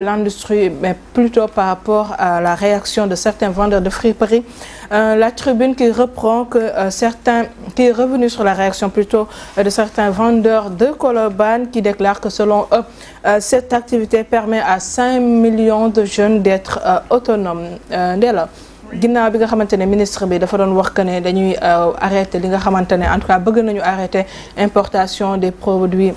L'industrie, mais plutôt par rapport à la réaction de certains vendeurs de friperies. La Tribune qui reprend que qui est revenu sur la réaction plutôt de certains vendeurs de Colobane qui déclarent que selon eux, cette activité permet à 5 millions de jeunes d'être autonomes. Ndella ginnaaw bi nga xamante ne ministre bi dafa doon wax que ne dañuy arrêter li nga xamante ne en tout cas bëgg nañu arrêter importation des produits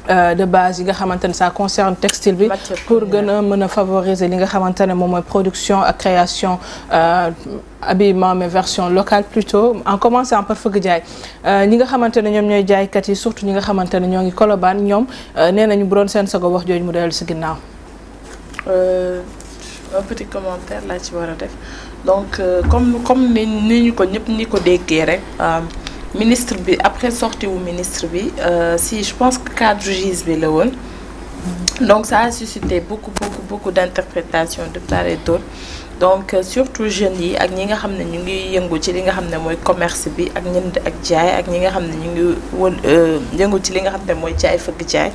de base yi nga xamante ne ça concerne textile bi pour gën a mën a favoriser li nga xamante ne moom mooy production ak création habillement mais version locale plutôt en commençant par fëgg jaay ñi nga xamante ne ñoom ñooy jaaykat yi surtout ñi nga xamante ne ñoo ngi Colobane ñoom nee nañu bu doon seen sago wax jooju mu dellu si ginnaaw. Un petit commentaire laa ci war a def donc comme ni ñu ko ñëpp ñi ko déggee rek. Ministre bi après sortie wu ministre bi si je pense que cadre juge bi la woon donc ça a suscité beaucoup d'interprétations de part et d'autre donc surtout jeunes yi ak ñi nga xam ne ñu ngi yëngu ci li nga xam ne mooy commerce bi ak ñënd ak jaay ak ñi nga xam ne ñu ngi woon yëngu ci li nga xam ne mooy jaay fëgg jaay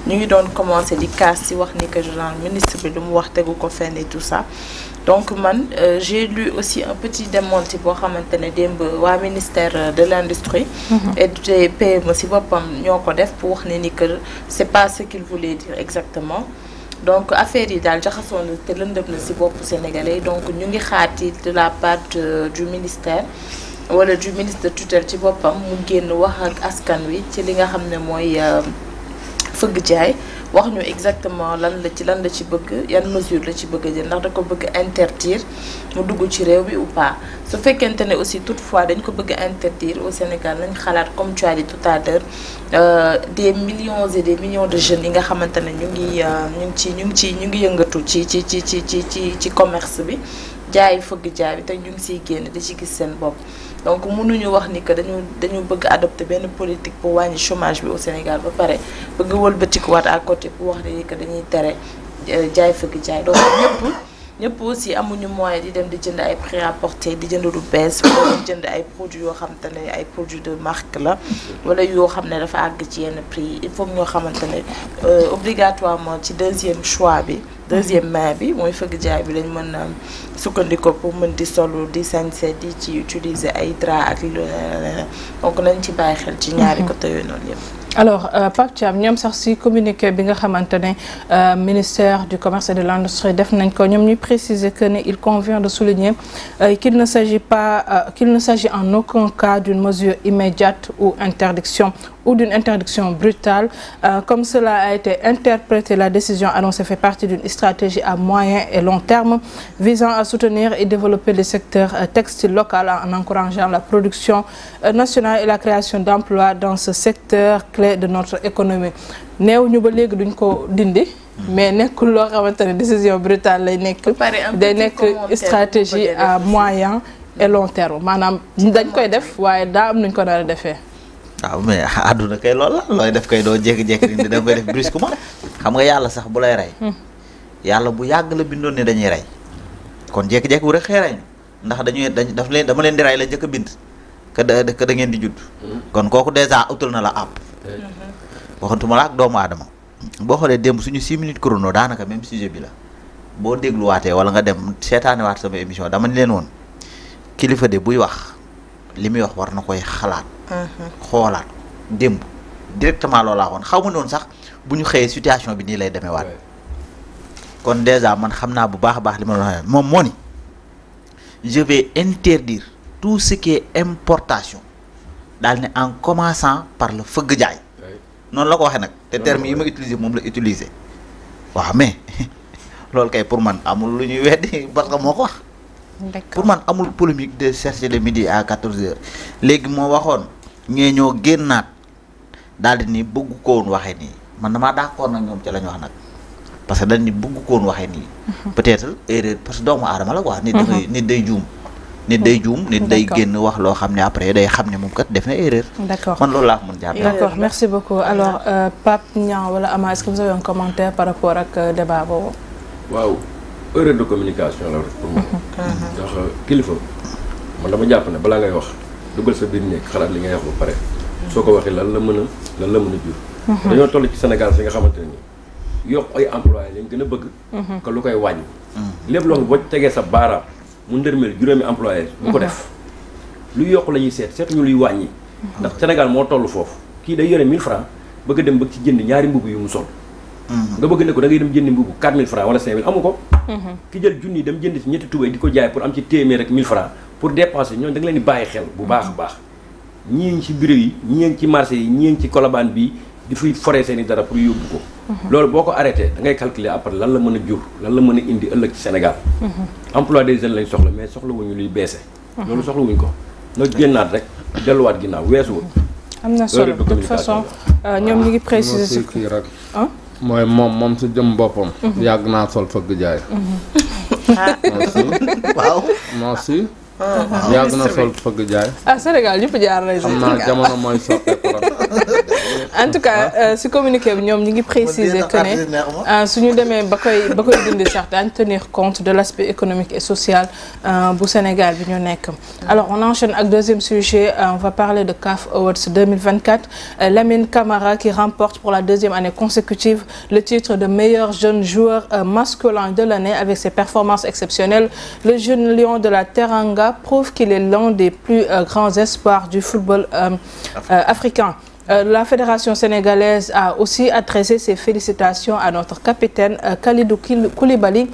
ñu ngi doon commencer di kaas ci wax ni que genre ministre bi lu mu wax tegu ko fenn et tout ça donc man j'ai lu aussi un petit démenti boo xamante ne démb waa ministère de l'industrie et des PME ci boppam ñoo ko def pour wax ne ni que c'est pas ce qu'il voulait dire exactement donc affaire yi daal jaxasoo na te lëndëm na ci boppu sénégalais donc ñu ngi xaati de la part du ministère wala du ministre de tutelle ci boppam mu génn wax ak askan wi ci li nga xam ne mooy fëgg jaay wax ñu exactement lan la ci bëgg yan mesure la ci bëgg a jël ndax da ko bëgg interdire mu dugg ci réew bi ou pas su fekkente ne aussi toutefois dañ ko bëgg interdire au Sénégal nañ xalaat comme tu as dit tout à l'heure des millions et des millions de jeunes yi nga xamante ne ñu ngi yëngatu ci commerce bi jaay fëgg jaay bi te ñu ngi siy génn di ci gis seen bopp donc mënuñu wax ni que dañu bëgg adopter benn politique pour wàññi chômage bi au Sénégal ba pare bëgg wëlbatikuwaat à côté pour wax ni que dañuy tere jaay fëgg jaay donc ñëpp aussi amuñu moyen di dem di jënd ay prêt-à-porter di jënd lu bees wala di jënd ay produits yoo xamante ne ay produits de marque la wala yoo xam ne dafa àgg ci yenn prix yi il faut ñoo xamante ne obligatoirement ci deuxième choix bi deuxième main bi mooy fëgg jaay bi lañ mën a sukkandiku pour mën di solu di sañse di ci utiliser ay drap ak donc nañ ci bàyyi xel ci ñaari côté yooyu noonu yëpp. Alors Pape Thiam ñoom sax ci communiqué bi nga xamante ne ministère du commerce et de l'industrie def nañ ko ñoom ñuy préciser que ne il convient de souligner qu'il ne s'agit en aucun cas d'une mesure immédiate ou d'une interdiction brutale. Comme cela a été interprété, la décision annoncée fait partie d'une stratégie à moyen et long terme visant à soutenir et développer le secteur textile local en encourageant la production nationale et la création d'emplois dans ce secteur clé de notre économie. Néew ñu ba léegi duñ ko dindi mais nekkul loo xamante ne décision brutale lay nekk day nekk stratégie à moyen et long terme maanaam dañ koy def waaye daa am nuñ ko dara defee. waaw mais àdduna kay loolu la looy def kay doo jékki-jékki ni da koy def brusquement xam nga yàlla sax bu lay rey yàlla bu yàgg la bindoon ne dañuy rey kon jékki-jékki bu rek xëy rey dama leen di rey la njëkk a bind que da ngeen di judd kon kooku déjà utal na la àpp waxantuma la ak doomu aadama boo xoolee démb suñu 6 minutes chrono daanaka même sujet bi la boo dégluwaatee wala nga dem seetaanewaat sama émission dama ni leen woon kilifa de buy wax li muy wax war na koy xalaat xoolaat démb directement loolaa woon xaw ma noonu sax bu ñu xëyee situation bi nii lay demee waat kon déjà man xam naa bu baax a baax li ma la wax moom moo ni je vais interdire tout ce qui est importation daal ne en commençant par le fëgg jaay noonu la ko waxee nag te terme yi ma utiliser moom la utiliser waaw mais loolu kay pour man amul lu ñuy weddi parce que moo ko wax pour man amul polémique de chercher le midi à 14h léegi moo waxoon ñee ñoo génnaat daal di ni bëgg ko woon waxee nii man damaa d'accord nag ñoom ci la ñu wax nag parce que dañ ni bëgg ko woon waxee nii peut-être erreur parce que doomu aadama la quoi nit day juum nit day génn wax loo xam ne après day xam ne moom kat def na erreur. D'accord man loolu laa ko mën jàpp. D'accord merci beaucoup alors Pape Niang wala Ama est-ce que vous avez un commentaire par rapport ak débat boobu. waaw erreur de communication la pour moi. ndax kilifa man dama jàpp ne balaa ngay wax dugal sa biir nekk xalaat li ngay wax ba pare. soo ko waxee lan la mën a jur. dañoo toll ci Sénégal fi nga xamante ne nii yokk ay employés lañ gën a bëgg. que lu koy wàññi. lépp loolu boo tegee sa baaraam mu ndërmeel juróomi employés. bu ko def lu yokk la ñuy seetuñu luy wàññi. ndax Sénégal moo toll foofu kii day yore 1000 francs bëgg a dem bëgg ci jënd ñaari mbubb yu mu sol. nga bëgg ne ko da ngay dem jëndi mbubb 4000 francs wala 5000 amu ko. ki jël junni dem jënd ci ñetti tubéy di ko jaay pour am ci téeméer rek 1000 francs pour dépenser ñooñu da nga leen di bàyyi xel bu baax a baax. ñii ngi ci bureau yi ñii ngi ci marché yi ñii ngi ci Colobane bi di fuy foree seen i dara pour yóbbu ko. loolu boo ko arrêté da ngay calculer après lan la mën a jur lan la mën a indi ëllëg ci Sénégal. emploi des jeunes lañ soxla mais soxla wuñu luy beese. loolu soxla wuñ ko nga génnaat rek delluwaat ginnaaw weesuwul. am na solo de toute façon ñoom ñu ngi préciser si kii rek. mooy moom si jëm boppam. yàgg naa sol fëgg jaay. waaw merci. yàgg na sol fëgg jaay. Sénégal ñëpp jaar nañ. xam naa jamono mooy soppeeku en tout cas si communiqué bi ñoom ñu ngi préciser que ne suñu demee ba koy dindi sax daañu tenir compte de l' aspect économique et social bu Sénégal bi ñu nekk. alors on enchaîne ak deuxième sujet on va parler de CAF Awards 2024 Lamine Camara qui remporte pour la deuxième année consécutive le titre de meilleur jeune joueur masculin de l'année avec ses performances exceptionnelles. Le jeune lion de la Teranga prouve qu'il est l'un des plus grands espoirs du football africain. La fédération sénégalaise a aussi adressé ses félicitations à notre capitaine Kalidou Koulibaly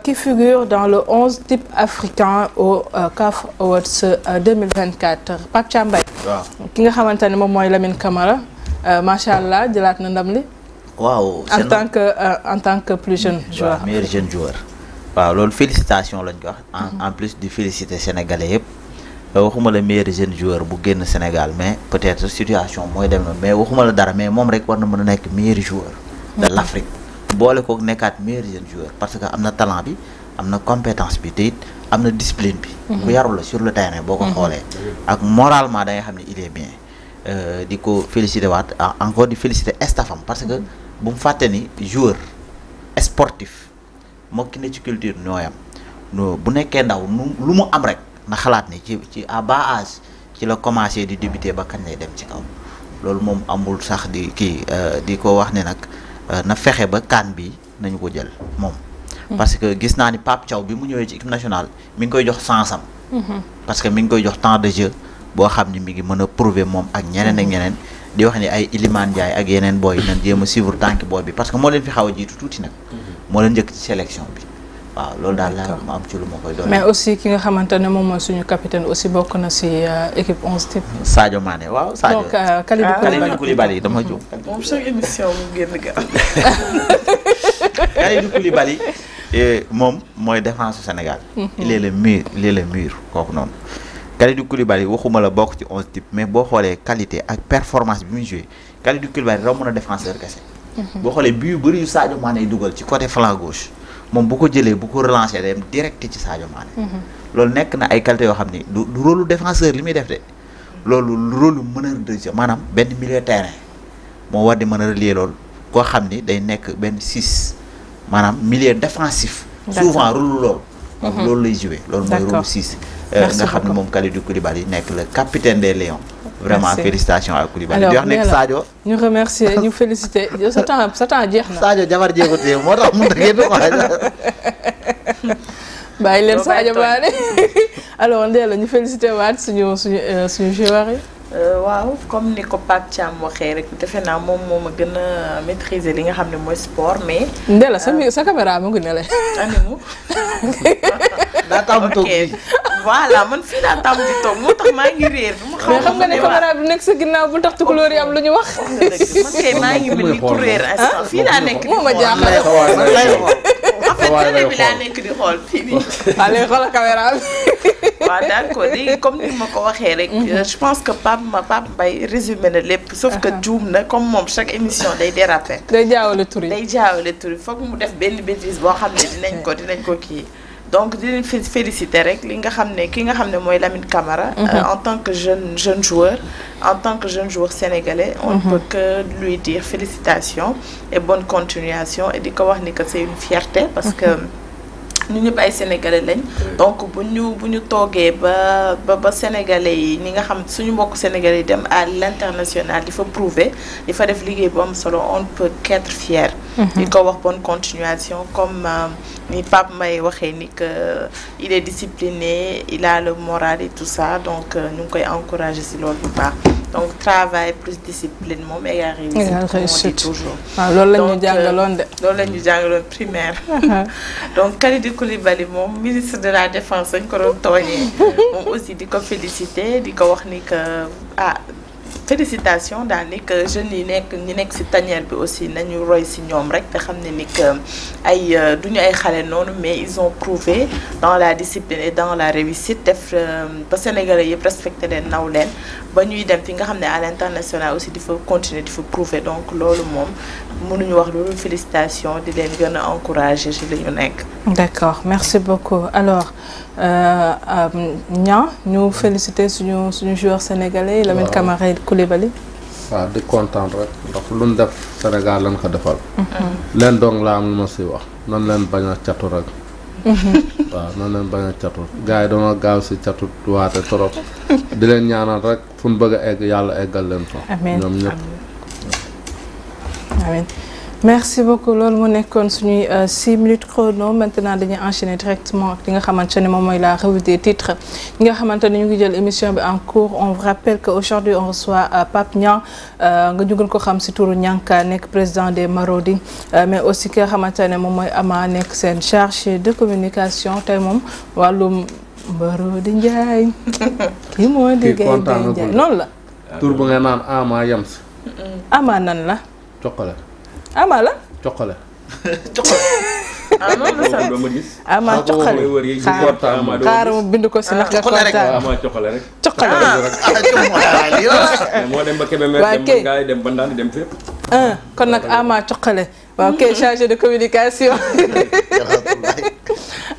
qui figure dans le 11 type africain au CAF Awards 2024. Pape Thiam Mbaye ki nga xamante ne moom mooy Lamine Camara macha allah jëlaat na ndam li. waaw en tant que plus jeune joueur. meilleur jeune joueur. waaw loolu félicitation lañ ko wax en plus di féliciter sénégalais yëpp. waxuma la meilleur jeune joueur bu génn Sénégal mais peut-être situation mooy dem na mais waxuma la dara mais moom rek war na mën a nekk meilleur joueur de l'Afrique boole kook nekkaat meilleur jeune joueur parce que am na talent bi am na compétence bi te it am na discipline bi ku yarul la sur le terrain boo ko xoolee ak moralement da nga xam ne il est bien di ko féliciter waat encore di féliciter staffam parce que bu mu fàtte ni joueur sportif moo ki ne ci culture ñooyam bu nekkee ndaw lu mu am rek na xalaat ni ci à bas âge ci la commencé di débuter ba kañ lay dem ci kaw loolu moom amul sax di kii di ko wax ne nag na fexe ba CAN bi nañu ko jël moom parce que gis naa ni Pape Thiaw bi mu ñëwee ci équipe nationale mi ngi koy jox sansam parce que mi ngi koy jox temps de jeu boo xam ni mi ngi mën a prouver moom ak ñeneen ak ñeneen di wax ni ay Iliman Ndiaye ak yeneen booy yi nañ jéem a suivre tànk booy bi parce que moo leen fi xaw a jiitu tuuti nag moo leen njëkk ci sélection bi waaw loolu daal la ma am ci lu ma koy doon. mais aussi ki nga xamante ne moom mooy suñu capitaine aussi bokk na si équipe 11 type. Sadio Mané waaw Sadio. donc Kalidou Koulibaly dama jóg. moom chaque émission mu génn gaaw. Kalidou Koulibaly moom mooy défense su Sénégal. il est le mur kooku noonu. Kalidou Koulibaly waxuma la bokk ci 11 type mais boo xoolee qualité ak performance bi muy joué Kalidou Koulibaly raw mën a défenseur kese. boo xoolee bii yu bëri yu Sadio Mané dugal ci côté flanc gauche. moom bu ko jëlee bu ko relancer day dem direct ci Sadio Mané. loolu nekk na ay qualité yoo xam ni du rôle défenseur li muy def de loolu rôle meneur de jeu maanaam benn milieu terrain moo war di mën a relier loolu koo xam ni day nekk benn 6 maanaam milieu défensif. souvent rôle loolu. moom loolu lay jouer loolu mooy rôle 6. nga xam ne moom Kalidou Koulibaly nekk le capitaine des Lions. vraiment félicitations à Koulibaly. di wax nekk Sadio. ñu remercier ñu féliciter sa temps jeex na. Sadio jabar jeexutee moo tax mu tëggee du bàyyi leen Sadio Mané alors Ndella ñu féliciter waat suñu joueurs yi. waaw comme ni ko Pape Thiam waxee rek defe naa moom moo ma gën a maîtriser li nga xam ne mooy sport mais. Ndella sa caméra mu ngi ne la. animu. daa tàmm toog fii. voilà man fii daa tàmm di toog moo tax maa ngi réer. mais xam nga ne caméra bi nekk sa ginnaaw bu tax tukulóor yi am lu ñu wax. man kay maa ngi mel ni ku réer instant fii daa nekk. moo ma jaaxal en fait télé bi laa nekk di xool fii nii. waaw léegi xoolal caméra bi. waaw d'accord léegi comme ni ma ko waxee rek. je pense que Pape Mbaye résumé na lépp. sauf que juum na comme moom chaque émission day déraper. day jaawale tur yi day jaawale tur yi foog mu def benn bêtise boo xam ne dinañ ko kii. donc di leen féliciter rek ki nga xam ne mooy Lamine Camara. en tant que jeune joueur sénégalais. on ne peut que lui dire félicitations et bonne continuation et di ko wax ni que c'est une fierté parce que ñu ñëpp ay sénégalais lañ. donc bu ñu toogee ba sénégalais yi ni nga xam suñu mbokk sénégalais yi dem à l'international di fa prouver di fa def liggéey bu am solo on peut qu'être fier. di ko wax bonne continuation comme ni Pape Mbaye waxee ni que il est discipliné il a le moral et tout ça donc ñu ngi koy encourager ci loolu bu baax. donc travail plus discipline moom égale réussite. on dit toujours. waaw loolu la ñu jàngaloon de. loolu la ñu jàngaloon primaire. donc Kalidou Koulibaly moom ministre de la défense dañ ko doon tooñee. moom aussi di ko féliciter di ko wax ni que félicitations daal ni que jeunes yi ñi nekk ci tanière bi aussi nañu roy ci ñoom rek te xam ne ni que ay duñu ay xale noonu mais ils ont prouvé dans la discipline et dans la réussite def ba Sénégalais yëpp respecté leen naw leen ba ñuy dem fi nga xam ne à l'international aussi di fa continuer di fa prouver donc loolu moom mënuñu wax loolu félicitations di leen gën a encourager ci li ñu nekk. D'accord, merci beaucoup. Alors Niang ñu féliciter suñu joueur sénégalais Lamine Camara Coulibaly. waaw di kontaan rek ndax lu ñu def Sénégal lañ ko defal. leen dong laa am lu ma si wax nan leen bañ a catu rek. waaw nan leen bañ a catu gars yi dama gaaw si catu waate trop di leen ñaanal rek fu ñu bëgg a egg yàlla eggal leen fa. amiin ñoom ñëpp. amiin merci beaucoup loolu mu nekkoon suñuy 6 minutes chrono maintenant dañuy enchaîner directement ak li nga xamante ne moom mooy la revue des titres ñi nga xamante ne ñu ngi jël émission bi en cours on vous rappelle que aujourd'hui on reçoit Pape Niang nga ñu gën ko xam ci turu Nianka nekk président des Marodi mais aussi ki nga xamante ne moom mooy Ama nekk seen chargé de communication tey moom wàllum Marodi Ndiaye kii moo di Gaye Ndiaye noonu la tur bu nga naan Ama yem si. Ama nan la Cokkale. Ama la. Cokkale. ah non ça doo ma gis. Ama Cokkale xaaral ma bind ko si ndax nga kontaan. Ama Cokkale rek. Cokkale moo dem ba Kébémer dem ba Ngaye dem ba Ndande dem fépp. kon nag Ama Cokkale waaw kay chargé de communication.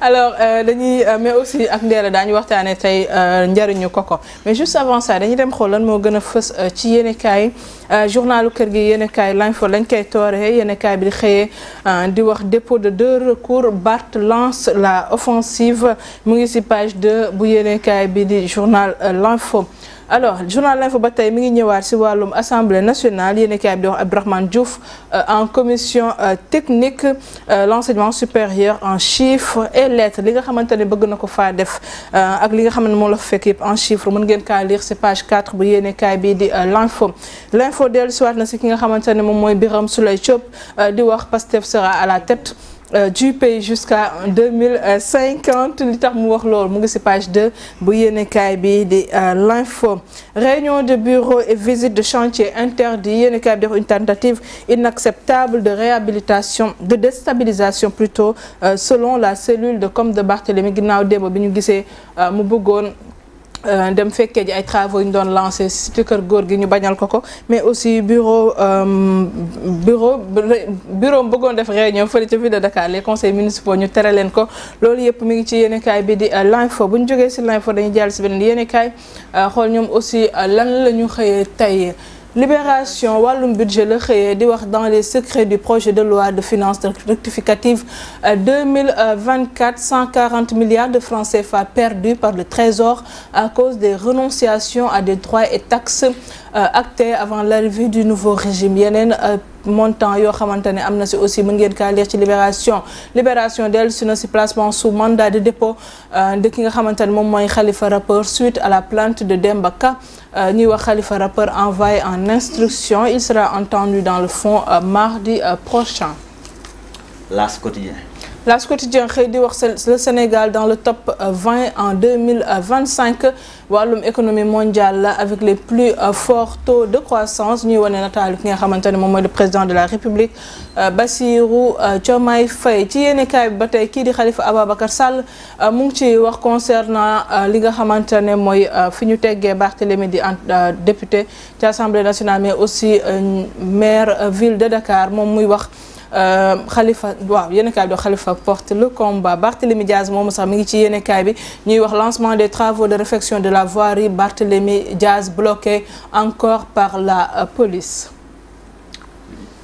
alors dañuy mais aussi ak Ndella daañu waxtaanee tey njariñu koko mais juste avant ça dañuy dem xool lan moo gën a fës ci yéenekaay journalu kër gi yéenekaay l'info lañ koy tooree yéenekaay bi di xëyee di wax dépôt de 2 recours Barth lance la offensive mu ngi ci page 2 bu yéenekaay bi di journal l'info. alors journal l'info ba tey mi ngi ñëwaat ci wàllum assemblée nationale yéenekaay bi di wax Abdourahmane Diouf en commission technique l'enseignement supérieur en chiffres et lettres li nga xamante ne bëgg na ko faa def ak li nga xam ne moo la fekk yëpp en chiffres mën ngeen kaa lire ci page 4 bu yéenekaay bi di l'info dellu ci waat na ci ki nga xamante ne moom mooy Birame Souleye Diop di wax Pastef sera à la tête du pays jusqu'à 2050 li tax mu wax loolu mu ngi ci page 2 bu yéenekaay bi di l'info réunion de bureau et visite de chantier interdit yéenekaay bi def une tentative inacceptable de réhabilitation de déstabilisation plutôt selon la cellule de com de Barthélémy ginnaaw démb bi ñu gisee mu bëggoon dem fekkee ji ay travaux yu ñu doon lancé ci kër góor gi ñu bañal ko mais aussi bureau bëggoon def réunion fële ca ville de Dakar les conseils municipaux ñu tere leen ko loolu yëpp mi ngi ci yéenekaay bi di l'info bu ñu jógee ci l'info dañuy jàll ci beneen yéenekaay xool ñoom aussi lan la ñu xëyee tey Libération wàllum budget la xëyee di wax dans les secrets du projet de loi de finances rectificative 2024 140 milliards de francs CFA perdus par le Trésor à cause des renonciations à des droits et taxes actés avant l'arrivée du nouveau régime yeneen montant yoo xamante ne am na ci aussi mën ngeen kaa lire ci Libération dellu si na ci placement sous mandat de dépôt de ki nga xamante ne moom mooy Khalifa Rappeur suite à la plainte de Demba Ka ñuy wax Khalifa Rappeur envoyé en instruction il sera entendu dans le fond mardi prochain. L'As quotidien. L'As quotidien xëy di wax le Sénégal dans le top 20 en 2025 wàllum économie mondiale la avec les plus forts taux de croissance ñuy wane nataal ki nga xamante ne moom mooy le président de la République Bassirou Diomaye Faye ci yéenekaay bi ba tey kii di Khalifa Ababacar Sall mu ngi ci wax concernant li nga xamante ne mooy fi ñu teggee Barthélémy di député ci Assemblée nationale mais aussi maire ville de Dakar moom muy wax Khalifa waaw yéenekaay bi Khalifa porte le combat Barthélémy Diaz moom sax mi ngi ci yéenekaay bi ñuy wax lancement des travaux de réfection de la voirie Barthélémy Diaz bloqué encore par la police.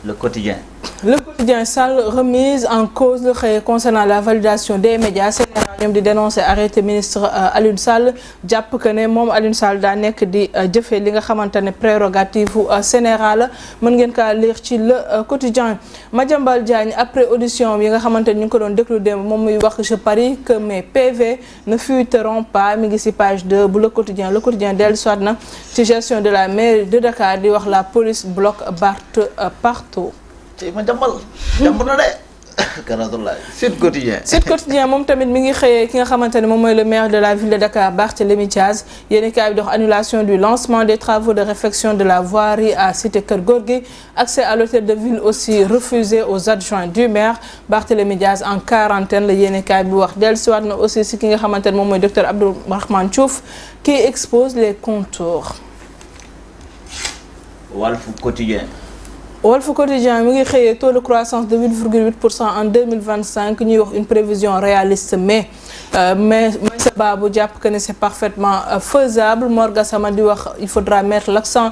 Le quotidien. Le quotidien Sall remise en cause le xëy concernant la validation des médias Sénégal ñoom di dénoncer arrêté ministre Alioune Sall jàpp que ne moom Alioune Sall daa nekk di jëfee li nga xamante ne prérogative Sénégal mën ngeen kaa lire ci le quotidien. Madiambal Diagne après audition yi nga xamante ne ñu ngi ko doon déglu démb moom muy wax je parie que mes PV ne fuiteront pas mi ngi ci page 2 bu le quotidien dellu soit na ci gestion de la mairie de Dakar di wax la police bloque Barth partout. tey ma jàmb na de kanatulaay Sud Quotidien moom tamit mi ngi xëyee ki nga xamante ne moom mooy le maire de la ville de Dakar Barthélémy Diaz yéeni kaay bi dox annulation du lancement des travaux de réfection de la voirie à Cité Keur Gorgui accès à l'hôtel de ville aussi refusé aux adjoints du maire Barthélémy Diaz en quarantaine la yéeni kaay bi wax dellusiwaat na aussi si ki nga xamante ne moom mooy docteur Abdourahmane Diouf qui expose les contours. Walf Quotidien mi ngi xëyee taux de croissance de 8,8% en 2025 ñuy wax une prévision réaliste mais Meissa Babou jàpp que ne c'est parfaitement faisable. Mor Gassama di wax il faudra mettre l'accent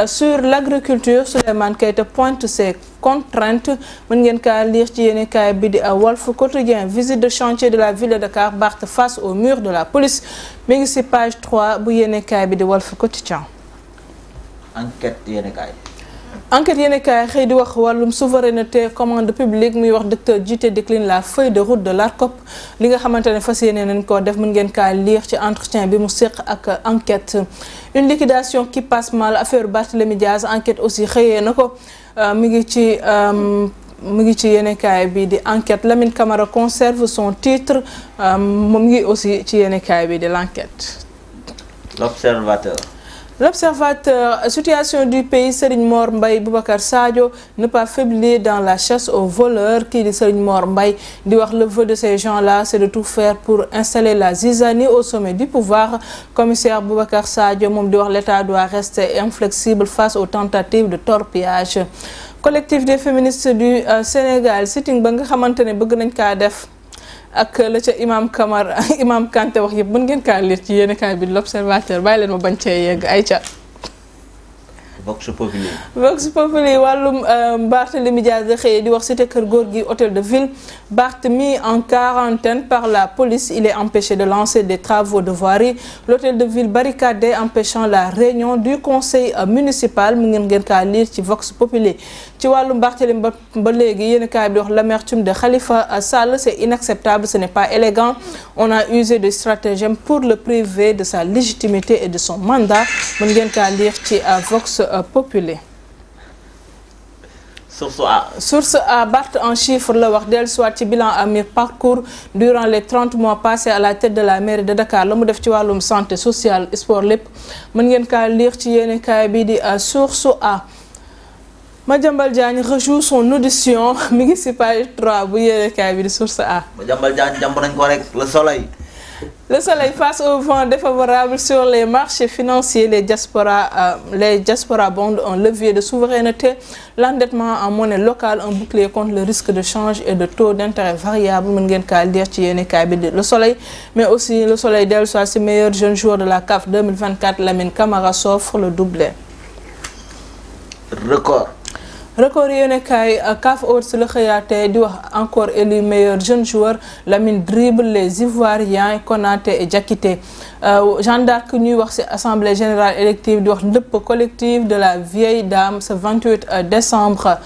sur l'agriculture. Souleymane Keita pointe ses contraintes mën ngeen kaa lire ci yéeni kaay bi di Walf Quotidien. Visite de chantier de la ville de Dakar Barth face au mur de la police mi ngi ci page 3 bu yéeni kaay bi di Walf Quotidien. Enquête yéeni kaay xëy di wax wàllum souveraineté commande publique muy wax docteur Djité décline la feuille de route de l'ARCOP li nga xamante ne fas yéene nañ koo def mën ngeen kaa lire ci entretien bi mu séq ak enquête. Une liquidation qui passe mal affaire Barthélémy Diaz enquête aussi xëyee na ko mi ngi ci yéeni kaay bi di enquête. Lamine Camara conserve son titre mu ngi aussi ci yéeni kaay bi di l'enquête. L'Observateur, situation du pays, Serigne Mor Mbaye, Boubacar Sadio, ne pas faiblir dans la chasse aux voleurs. Qui dit Serigne Mor Mbaye, dit voir le vœu de ces gens-là, c'est de tout faire pour installer la zizanie au sommet du pouvoir. Commissaire Boubacar Sadio, moom di wax l'État doit rester inflexible face aux tentatives de torpillage. Collectif des féministes du Sénégal, sitting ba nga xamante ne bëgg nañ kaa def ak la ca Imam Kanté wax yëpp mën ngeen kaa lire ci yéen kaay bi l'Observateur bàyyi leen ma bañ cee yegg ay ca Vox Populi wàllum Barthélémy Diaz da xëyee di wax Cité Keur Gorgui hôtel de ville. Barth mis en quarantaine par la police, il est empêché de lancer des travaux de voirie. L'hôtel de ville barricadé empêchant la réunion du conseil municipal mu ngeen kaa lire ci Vox Populi. Ci wàllum Barthélémy ba léegi yéen kaay bi di wax l'amertume de Khalifa Sall, c'est inacceptable, ce n'est pas élégant. On a usé de stratagèmes pour le priver de sa légitimité et de son mandat mu ngeen kaa lire ci Vox Populi. Source A Barth en chiffres la wax dellu soit ci bilan à mi-parcours durant les 30 mois passés à la tête de la mairie de Dakar la mu def ci wàllum santé sociale sport lépp mën ngeen kaa lire ci yéeni kaay bi di Source A. Madiambal Diagne rejoue son audition mi ngi ci page 3 bu yéeni kaay bi di Source A. Madiambal Diagne jàmb nañ ko rek Le Soleil face au vent défavorable sur les marchés financiers, les diaspora bonds, un levier de souveraineté, l'endettement en monnaie locale, un bouclier contre le risque de change et de taux d'intérêt variable. Mën ngeen kaa lire ci yéeni kaay bi di Le Soleil, mais aussi Le Soleil dellu soit ci meilleur jeune joueur de la CAF 2024, Lamine Camara s'offre le doublé. Record yéene kaay CAF Awards la xëyaatee di wax encore élu meilleur jeune joueur. Lamine dribble les Ivoiriens Konaté et Diakité. Jeanne d'Arc ñuy wax ci assemblée générale élective di wax ndëpp collectif de la vieille dame ce 28 décembre.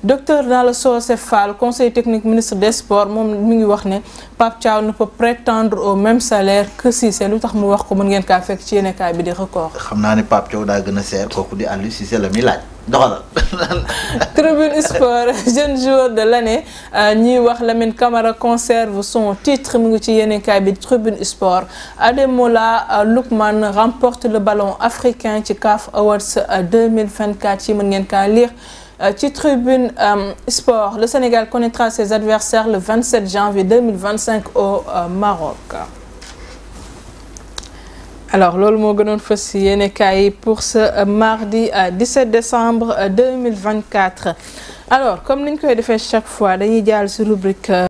Docteur dans le Socéphale, conseil technique ministre des sports moom mi ngi wax ne Pape Thiaw ne peut prétendre au même salaire que Cissé lu tax mu wax ko mën ngeen kaa fekk ci yéene kaay bi di Record. xam naa ne Pape Thiaw daa gën a seer kooku di Aliou Cissé la muy laaj doxalal. Tribune Sport jeune joueur de l'année ñuy wax Lamine Camara conserve son titre mu ngi ci yéene kaay bi Tribune Sport. Ademola Lookman remporte le ballon africain ci CAF Awards 2024 ci mën ngeen kaa lire. Ci Tribune Sport, le Sénégal connaîtra ses adversaires le 27 janvier 2025 au Maroc. Alors loolu moo gënoon fës ci yéene kaay pour ce mardi 17 décembre 2024. Alors comme niñ koy defee chaque fois dañuy jàll ci rubrique